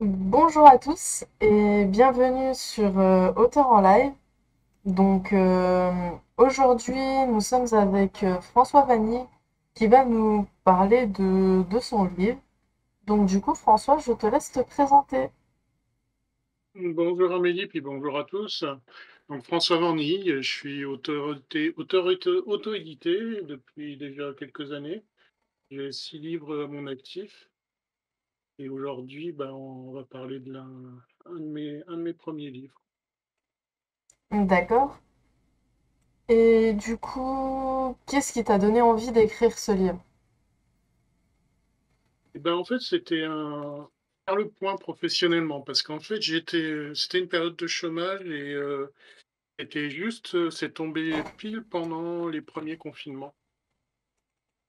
Bonjour à tous et bienvenue sur Auteur en live. Aujourd'hui, nous sommes avec François Vanier qui va nous parler de son livre. François, je te laisse te présenter. Bonjour Amélie, puis bonjour à tous. Donc François Vanny, je suis auto-édité depuis déjà quelques années. J'ai 6 livres à mon actif et aujourd'hui, on va parler de un de mes premiers livres. D'accord. Et du coup, qu'est-ce qui t'a donné envie d'écrire ce livre? Et ben en fait, c'était faire le point professionnellement parce qu'en fait, c'était une période de chômage et c'est tombé pile pendant les premiers confinements.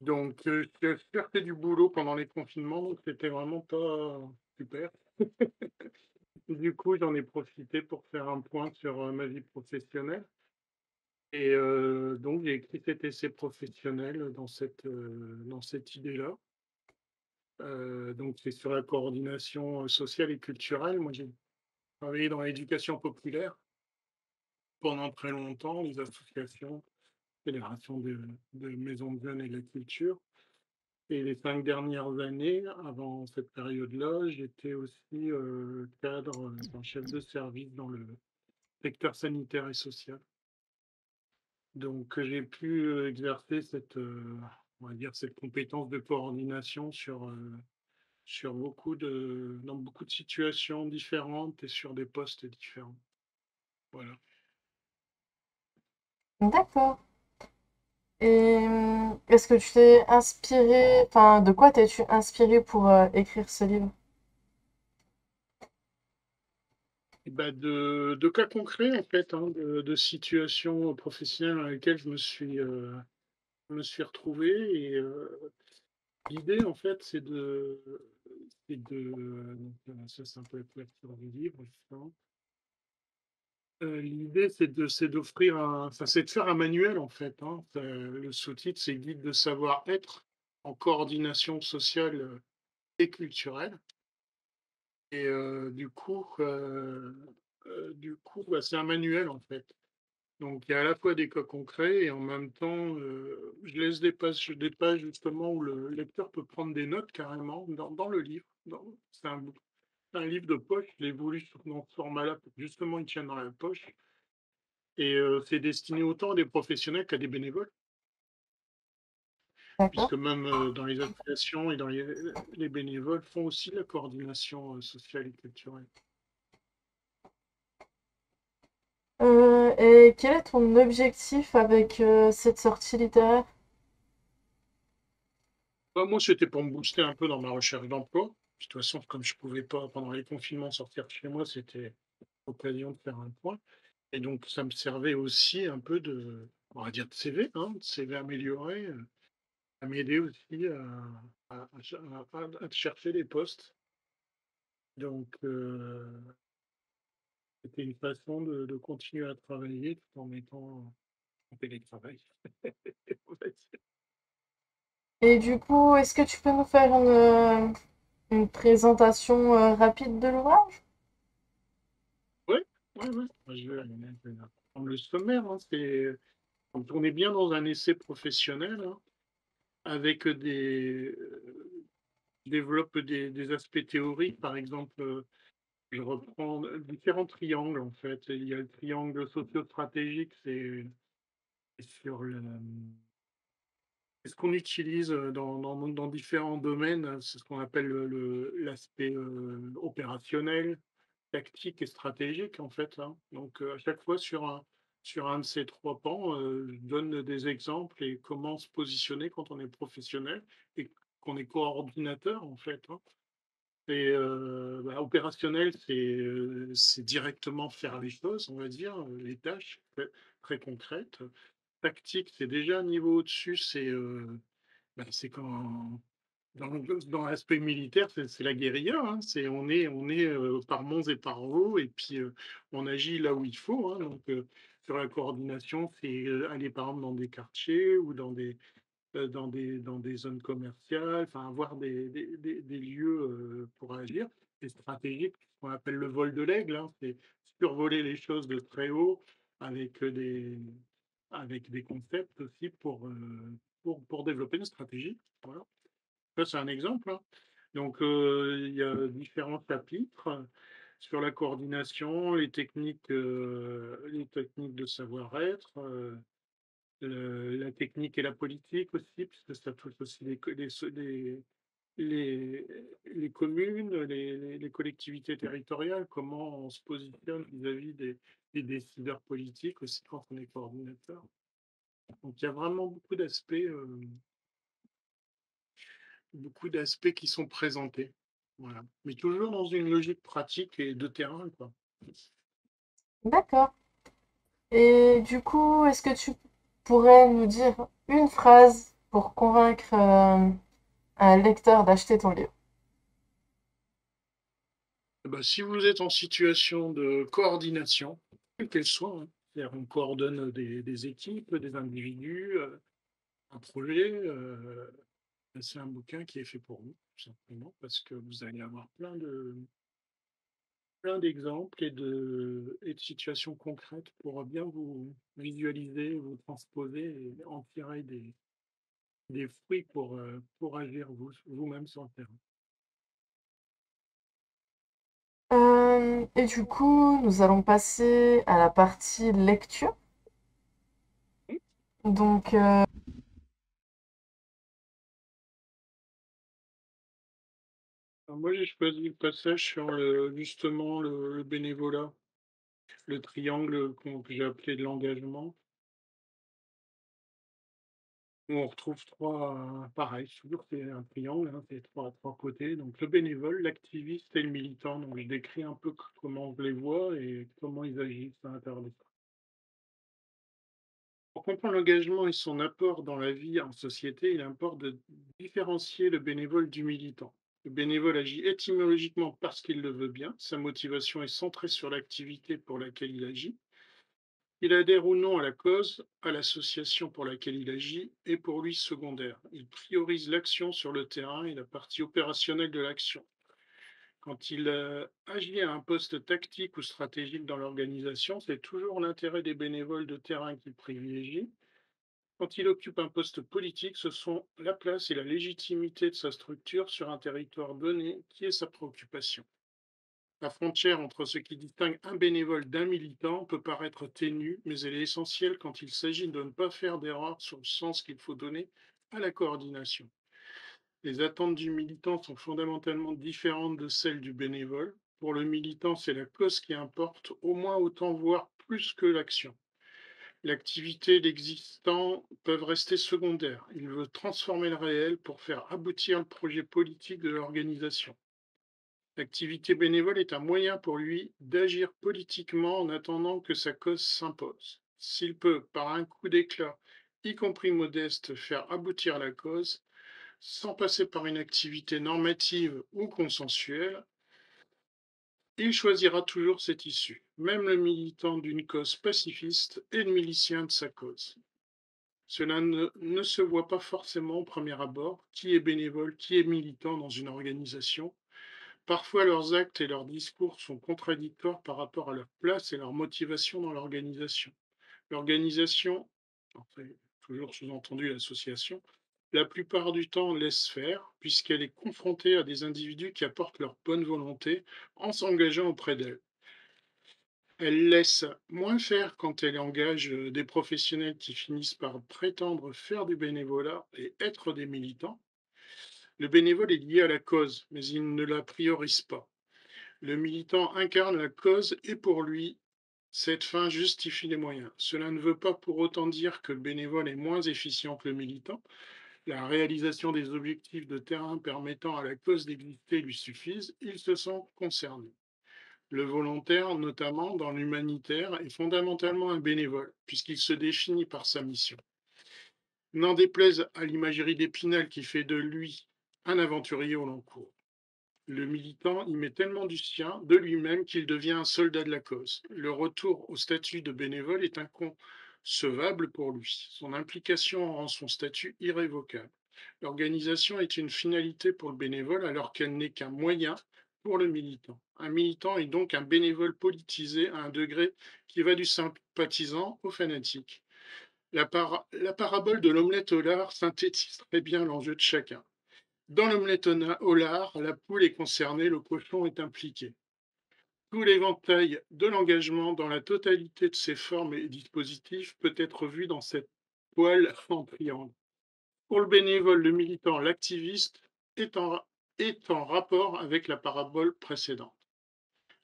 Donc, j'ai cherché du boulot pendant les confinements, donc c'était vraiment pas super. Du coup, j'en ai profité pour faire un point sur, ma vie professionnelle et donc j'ai écrit cet essai professionnel dans cette idée-là. Donc c'est sur la coordination, sociale et culturelle. Moi, j'ai travaillé dans l'éducation populaire pendant très longtemps, les associations, fédérations de maisons de jeunes et de la culture. Et les 5 dernières années, avant cette période-là, j'étais aussi, cadre, chef de service dans le secteur sanitaire et social. Donc, j'ai pu, exercer on va dire, cette compétence de coordination sur dans beaucoup de situations différentes et sur des postes différents. Voilà. D'accord. Est-ce que tu t'es inspiré, enfin, de quoi t'es-tu inspiré pour écrire ce livre? Et bah, de cas concrets, en fait, hein, de situations professionnelles dans lesquelles je me suis retrouvé et l'idée, en fait, ça, c'est un peu la couverture du livre, justement. L'idée, c'est d'offrir c'est de faire un manuel, en fait, hein. Le sous-titre, c'est «Guide de savoir-être en coordination sociale, et culturelle» et c'est un manuel, en fait. Donc il y a à la fois des cas concrets et en même temps, je laisse des pages justement où le lecteur peut prendre des notes carrément dans le livre. C'est un livre de poche, je l'ai voulu dans ce format-là pour que justement il tienne dans la poche et c'est destiné autant à des professionnels qu'à des bénévoles, D'accord. puisque même, dans les associations et dans les bénévoles font aussi la coordination, sociale et culturelle. Et quel est ton objectif avec cette sortie littéraire? Bah, moi, c'était pour me booster un peu dans ma recherche d'emploi. Puis, de toute façon, comme je pouvais pas pendant les confinements sortir de chez moi, c'était l'occasion de faire un point et donc ça me servait aussi un peu on va dire de CV, hein, de CV amélioré, à m'aider aussi à chercher des postes. Donc c'était une façon de continuer à travailler tout en étant en télétravail. On va dire. Et du coup, est-ce que tu peux nous faire une présentation rapide de l'ouvrage? Ouais, ouais, ouais. Moi, je vais prendre le sommaire, hein. Quand on est bien dans un essai professionnel, hein, avec je développe des aspects théoriques. Par exemple, je reprends différents triangles, en fait. Il y a le triangle socio-stratégique, c'est sur c'est ce qu'on utilise dans différents domaines. C'est ce qu'on appelle l'aspect opérationnel, tactique et stratégique, en fait, hein. Donc, à chaque fois sur un de ces 3 pans, je donne des exemples et comment se positionner quand on est professionnel et qu'on est coordinateur, en fait, hein. Et opérationnel, c'est directement faire les choses, on va dire, les tâches très concrètes. Tactique, c'est déjà un niveau au-dessus, c'est quand dans l'aspect militaire, c'est la guérilla, hein. On est par monts et par vaux et puis, on agit là où il faut, hein. Donc, sur la coordination, c'est, aller par exemple dans des quartiers ou dans des zones commerciales, enfin avoir des lieux, pour agir. et stratégique, ce qu'on appelle le vol de l'aigle, hein, c'est survoler les choses de très haut avec, avec des concepts aussi pour développer une stratégie. Voilà. Ça, c'est un exemple, hein. Donc, il y a différents chapitres sur la coordination, les techniques de savoir-être, la technique et la politique aussi, puisque ça touche aussi les, les communes, les collectivités territoriales, comment on se positionne vis-à-vis des décideurs politiques aussi quand on est coordinateur. Donc il y a vraiment beaucoup d'aspects qui sont présentés. Voilà. Mais toujours dans une logique pratique et de terrain, quoi. D'accord. Et du coup, est-ce que tu pourrais nous dire une phrase pour convaincre un lecteur d'acheter ton livre? Bah, si vous êtes en situation de coordination, quelle qu'elle soit, hein, c'est-à-dire on coordonne des équipes, des individus, un projet, c'est un bouquin qui est fait pour vous, tout simplement, parce que vous allez avoir plein d'exemples et de situations concrètes pour bien vous visualiser, vous transposer et en tirer des fruits pour agir vous-même sur le terrain. Et du coup, nous allons passer à la partie lecture. Donc, Alors moi, j'ai choisi le passage sur justement le bénévolat, le triangle que j'ai appelé de l'engagement, où on retrouve pareil, toujours c'est un triangle, hein, c'est trois côtés. Donc le bénévole, l'activiste et le militant. Donc je décris un peu comment je les vois et comment ils agissent à l'intérieur de ça. Pour comprendre l'engagement et son apport dans la vie en société, il importe de différencier le bénévole du militant. Le bénévole agit étymologiquement parce qu'il le veut bien, sa motivation est centrée sur l'activité pour laquelle il agit. Il adhère ou non à la cause, à l'association pour laquelle il agit, est pour lui secondaire. Il priorise l'action sur le terrain et la partie opérationnelle de l'action. Quand il agit à un poste tactique ou stratégique dans l'organisation, c'est toujours l'intérêt des bénévoles de terrain qu'il privilégie. Quand il occupe un poste politique, ce sont la place et la légitimité de sa structure sur un territoire donné qui est sa préoccupation. La frontière entre ce qui distingue un bénévole d'un militant peut paraître ténue, mais elle est essentielle quand il s'agit de ne pas faire d'erreur sur le sens qu'il faut donner à la coordination. Les attentes du militant sont fondamentalement différentes de celles du bénévole. Pour le militant, c'est la cause qui importe, au moins autant, voire plus que l'action. L'activité et l'existant peuvent rester secondaires. Il veut transformer le réel pour faire aboutir le projet politique de l'organisation. L'activité bénévole est un moyen pour lui d'agir politiquement en attendant que sa cause s'impose. S'il peut, par un coup d'éclat, y compris modeste, faire aboutir la cause, sans passer par une activité normative ou consensuelle, il choisira toujours cette issue. Même le militant d'une cause pacifiste est le milicien de sa cause. Cela ne se voit pas forcément au premier abord, qui est bénévole, qui est militant dans une organisation. Parfois, leurs actes et leurs discours sont contradictoires par rapport à leur place et leur motivation dans l'organisation. L'organisation, enfin, toujours sous-entendu l'association, la plupart du temps laisse faire, puisqu'elle est confrontée à des individus qui apportent leur bonne volonté en s'engageant auprès d'elle. Elle laisse moins faire quand elle engage des professionnels qui finissent par prétendre faire du bénévolat et être des militants. Le bénévole est lié à la cause, mais il ne la priorise pas. Le militant incarne la cause et pour lui, cette fin justifie les moyens. Cela ne veut pas pour autant dire que le bénévole est moins efficient que le militant. La réalisation des objectifs de terrain permettant à la cause d'exister lui suffisent, il se sent concerné. Le volontaire, notamment dans l'humanitaire, est fondamentalement un bénévole, puisqu'il se définit par sa mission. N'en déplaise à l'imagerie d'Épinal qui fait de lui un aventurier au long cours. Le militant y met tellement du sien, de lui-même, qu'il devient un soldat de la cause. Le retour au statut de bénévole est inconcevable pour lui. Son implication rend son statut irrévocable. L'organisation est une finalité pour le bénévole alors qu'elle n'est qu'un moyen pour le militant. Un militant est donc un bénévole politisé à un degré qui va du sympathisant au fanatique. La parabole de l'omelette au lard synthétise très bien l'enjeu de chacun. Dans l'omelette au lard, la poule est concernée, le cochon est impliqué. Tout l'éventail de l'engagement dans la totalité de ses formes et dispositifs peut être vu dans cette poêle en triangle. Pour le bénévole, le militant, l'activiste est en rapport avec la parabole précédente.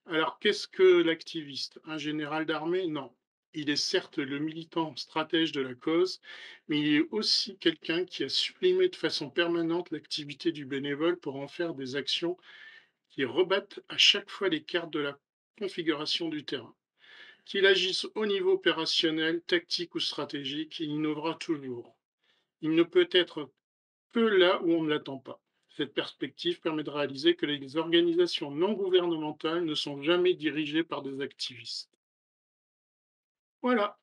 Alors, qu'est-ce que l'activiste? Un général d'armée? Non. Il est certes le militant stratège de la cause, mais il est aussi quelqu'un qui a supprimé de façon permanente l'activité du bénévole pour en faire des actions qui rebattent à chaque fois les cartes de la configuration du terrain. Qu'il agisse au niveau opérationnel, tactique ou stratégique, il innovera toujours. Il ne peut être que là où on ne l'attend pas. Cette perspective permet de réaliser que les organisations non gouvernementales ne sont jamais dirigées par des activistes. Voilà.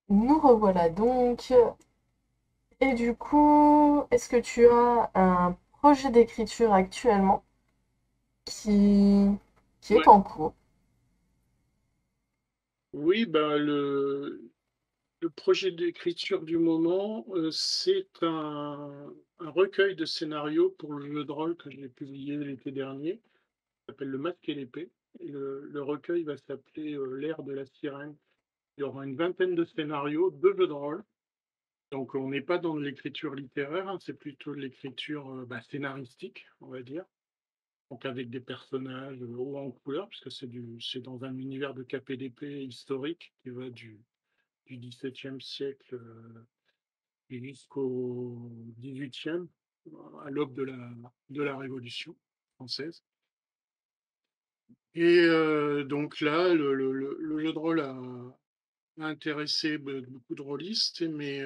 Nous revoilà donc. Et du coup, est-ce que tu as un projet d'écriture actuellement qui, qui est Ouais. en cours? Oui, bah, le projet d'écriture du moment, c'est un recueil de scénarios pour le jeu de rôle que j'ai publié l'été dernier. Ça s'appelle Le Masque et l'épée. Et le recueil va s'appeler L'ère de la sirène. Il y aura une vingtaine de scénarios, de jeux de rôle. Donc on n'est pas dans de l'écriture littéraire, hein, c'est plutôt de l'écriture scénaristique, on va dire. Donc avec des personnages hauts en couleur, puisque c'est dans un univers de KPDP historique qui va du XVIIe siècle jusqu'au XVIIIe, à l'aube de la Révolution française. Et donc là, le jeu de rôle a intéressé beaucoup de rôlistes, mais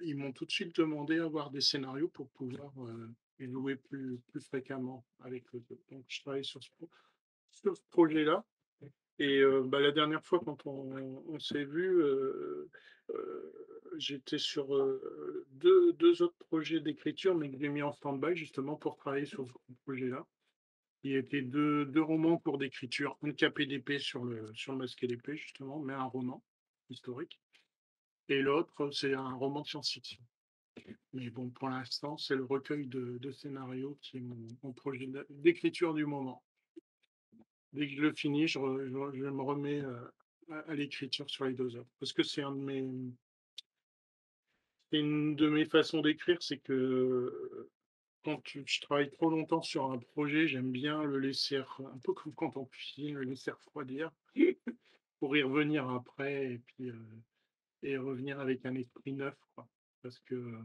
ils m'ont tout de suite demandé d'avoir des scénarios pour pouvoir jouer plus fréquemment avec eux. Donc je travaille sur ce projet-là. Et la dernière fois, quand on s'est vu, j'étais sur deux autres projets d'écriture, mais que j'ai mis en stand-by justement pour travailler sur ce projet-là. Il étaient deux romans pour d'écriture, un KPDP sur le masque et l'épée, justement, mais un roman historique. Et l'autre, c'est un roman de science-fiction. Mais bon, pour l'instant, c'est le recueil de scénarios qui est mon projet d'écriture du moment. Dès que je le finis, je me remets à l'écriture sur les deux œuvres. Parce que c'est une de mes façons d'écrire, c'est que je travaille trop longtemps sur un projet, j'aime bien le laisser, un peu comme quand on cuisine, le laisser refroidir pour y revenir après et revenir avec un esprit neuf, quoi. Parce que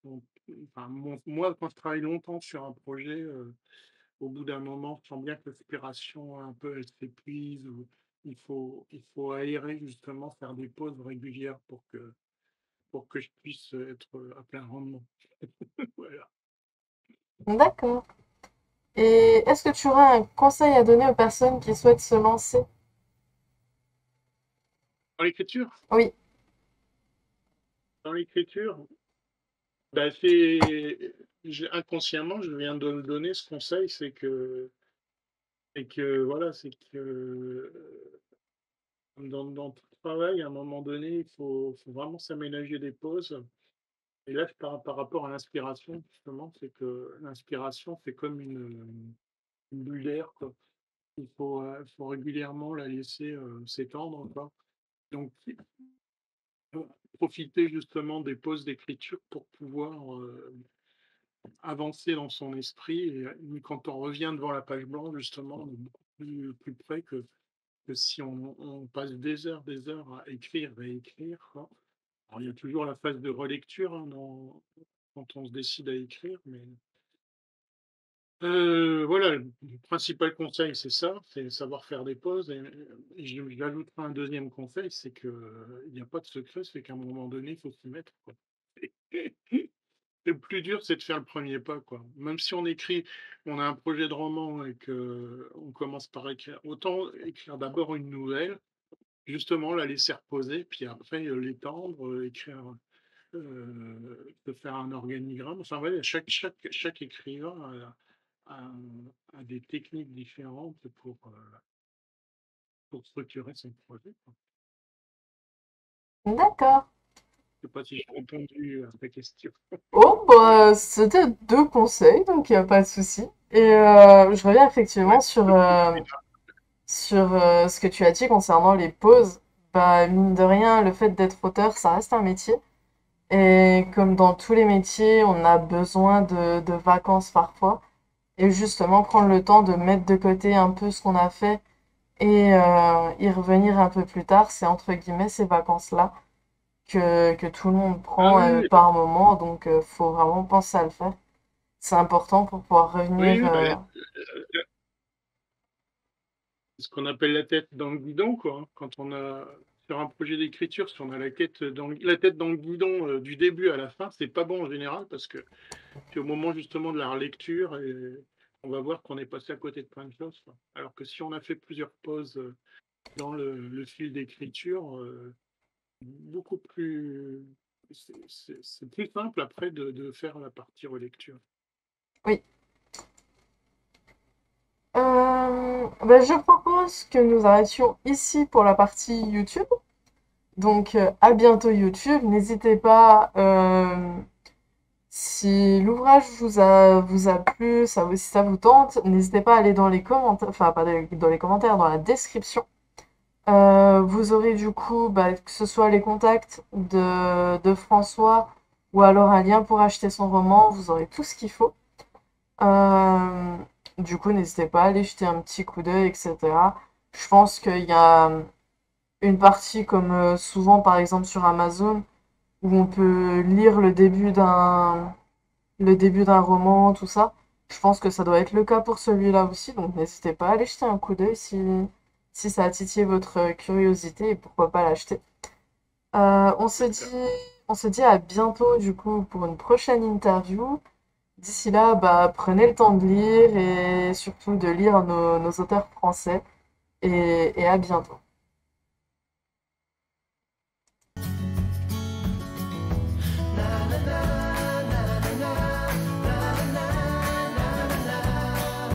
on- moi, quand je travaille longtemps sur un projet, au bout d'un moment, je sens bien que l'inspiration, un peu, elle s'épuise. Ou il faut aérer, justement, faire des pauses régulières pour que je puisse être à plein rendement. Voilà. D'accord. Et est-ce que tu auras un conseil à donner aux personnes qui souhaitent se lancer? Dans l'écriture, Oui, dans l'écriture, inconsciemment, je viens de le donner ce conseil, c'est que dans tout travail, à un moment donné, faut vraiment s'aménager des pauses. Et là, je parle par rapport à l'inspiration, justement, c'est que l'inspiration, c'est comme une bulle d'air, quoi. Faut régulièrement la laisser s'étendre, quoi. Donc, profiter justement des pauses d'écriture pour pouvoir avancer dans son esprit. Et quand on revient devant la page blanche, justement, on est beaucoup plus près que si on passe des heures à écrire et écrire, quoi. Alors, il y a toujours la phase de relecture, hein, quand on se décide à écrire, mais voilà, le principal conseil, c'est ça, c'est savoir faire des pauses. Et j'ajouterai un deuxième conseil, c'est que il n'y a pas de secret, c'est qu'à un moment donné, il faut s'y mettre, quoi. Le plus dur, c'est de faire le premier pas, quoi. Même si on a un projet de roman et qu'on commence par écrire, autant écrire d'abord une nouvelle, justement la laisser reposer, puis après l'étendre, écrire. de faire un organigramme. Enfin, voilà, chaque écrivain a, a des techniques différentes pour structurer son projet, quoi. D'accord. Je sais pas si j'ai répondu à ta question. Oh, bah, c'était deux conseils, donc il n'y a pas de souci. Et je reviens effectivement Ouais, sur, le plus plus tard. ce que tu as dit concernant les pauses. Bah, mine de rien, le fait d'être auteur, ça reste un métier. Et comme dans tous les métiers, on a besoin de vacances parfois. Et justement, prendre le temps de mettre de côté un peu ce qu'on a fait et y revenir un peu plus tard, c'est entre guillemets ces vacances-là que tout le monde Ah prend oui, oui, par moment. Donc, faut vraiment penser à le faire. C'est important pour pouvoir oui, revenir. oui, bah, ce qu'on appelle la tête dans le guidon, quoi, hein. Quand on a sur un projet d'écriture, si on a la tête dans le guidon du début à la fin, c'est pas bon en général parce que puis au moment justement de la relecture, on va voir qu'on est passé à côté de plein de choses, quoi. Alors que si on a fait plusieurs pauses dans le fil d'écriture, beaucoup plus, c'est plus simple après de faire la partie relecture. Oui. Ben, je propose que nous arrêtions ici pour la partie YouTube. Donc, à bientôt YouTube. N'hésitez pas, si l'ouvrage vous a plu, si ça vous tente, n'hésitez pas à aller dans les commentaires, enfin pas dans les commentaires, dans la description. Vous aurez du coup, bah, que ce soit les contacts de François ou alors un lien pour acheter son roman, vous aurez tout ce qu'il faut. Euh, du coup, n'hésitez pas à aller jeter un petit coup d'œil, etc. Je pense qu'il y a une partie comme souvent par exemple sur Amazon où on peut lire le début d'un roman, tout ça. Je pense que ça doit être le cas pour celui-là aussi, donc n'hésitez pas à aller jeter un coup d'œil si ça a titillé votre curiosité et pourquoi pas l'acheter. On se dit, D'accord. on se dit à bientôt du coup pour une prochaine interview. D'ici là, bah, prenez le temps de lire et surtout de lire nos auteurs français et à bientôt.